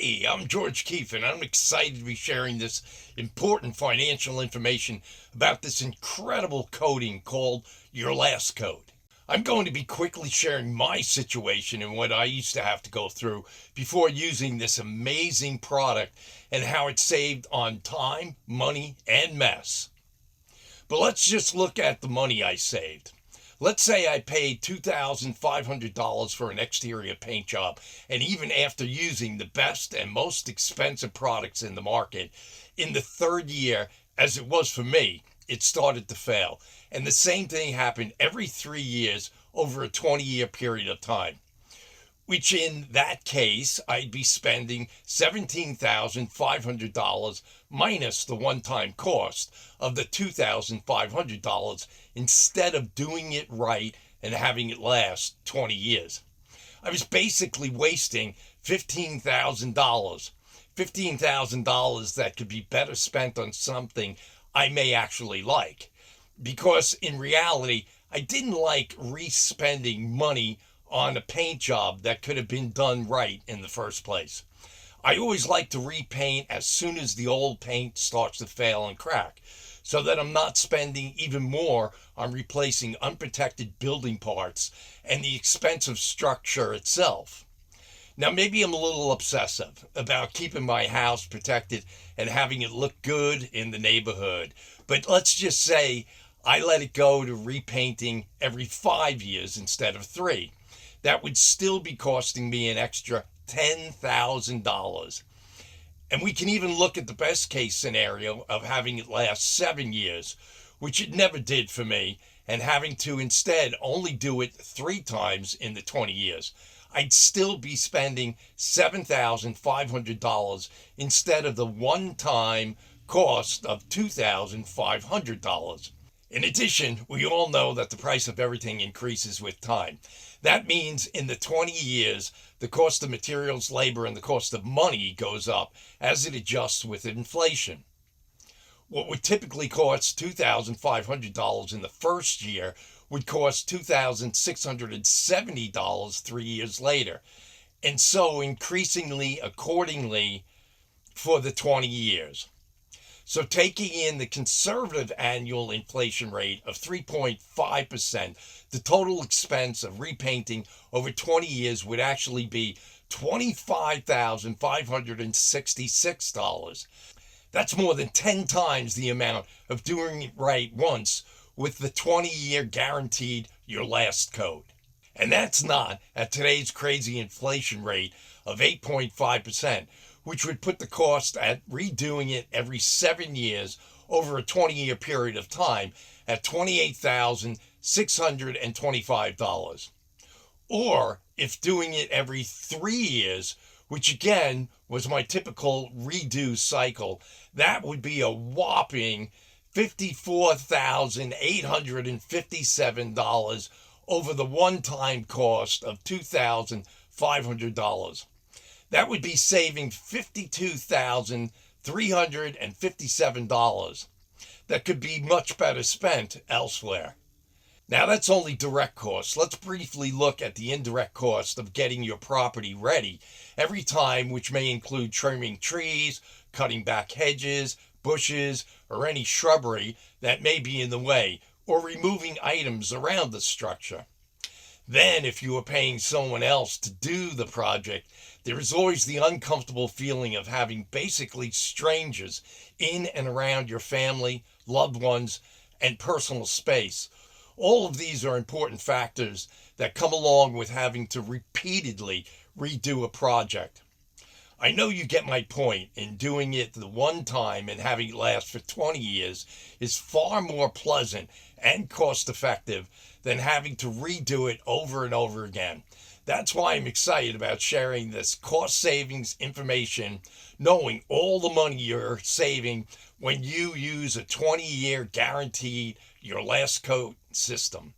Hey, I'm George Keefe, and I'm excited to be sharing this important financial information about this incredible coating called Your Last Coat. I'm going to be quickly sharing my situation and what I used to have to go through before using this amazing product and how it saved on time, money, and mess. But let's just look at the money I saved. Let's say I paid $2,500 for an exterior paint job, and even after using the best and most expensive products in the market, in the third year, as it was for me, it started to fail. And the same thing happened every 3 years over a 20-year period of time, which in that case, I'd be spending $17,500 minus the one-time cost of the $2,500 instead of doing it right and having it last 20 years. I was basically wasting $15,000. $15,000 that could be better spent on something I may actually like. Because in reality, I didn't like re-spending money on a paint job that could have been done right in the first place. I always like to repaint as soon as the old paint starts to fail and crack, so that I'm not spending even more on replacing unprotected building parts and the expensive structure itself. Now, maybe I'm a little obsessive about keeping my house protected and having it look good in the neighborhood, but let's just say I let it go to repainting every 5 years instead of 3. That would still be costing me an extra $10,000. And we can even look at the best case scenario of having it last 7 years, which it never did for me, and having to instead only do it 3 times in the 20 years. I'd still be spending $7,500 instead of the one-time cost of $2,500. In addition, we all know that the price of everything increases with time. That means in the 20 years, the cost of materials, labor, and the cost of money goes up as it adjusts with inflation. What would typically cost $2,500 in the first year would cost $2,670 3 years later, and so increasingly accordingly for the 20 years. So taking in the conservative annual inflation rate of 3.5%, the total expense of repainting over 20 years would actually be $25,566. That's more than 10 times the amount of doing it right once with the 20-year guaranteed your last coat. And that's not at today's crazy inflation rate of 8.5%, which would put the cost at redoing it every 7 years over a 20-year period of time at $28,625. Or if doing it every 3 years, which again was my typical redo cycle, that would be a whopping $54,857 over the one-time cost of $2,500. That would be saving $52,357 that could be much better spent elsewhere. Now that's only direct costs. Let's briefly look at the indirect cost of getting your property ready every time, which may include trimming trees, cutting back hedges, bushes, or any shrubbery that may be in the way, or removing items around the structure. Then, if you are paying someone else to do the project, there is always the uncomfortable feeling of having basically strangers in and around your family, loved ones, and personal space. All of these are important factors that come along with having to repeatedly redo a project. I know you get my point. In doing it the one time and having it last for 20 years is far more pleasant and cost effective than having to redo it over and over again. That's why I'm excited about sharing this cost savings information, knowing all the money you're saving when you use a 20-year guaranteed your last coat system.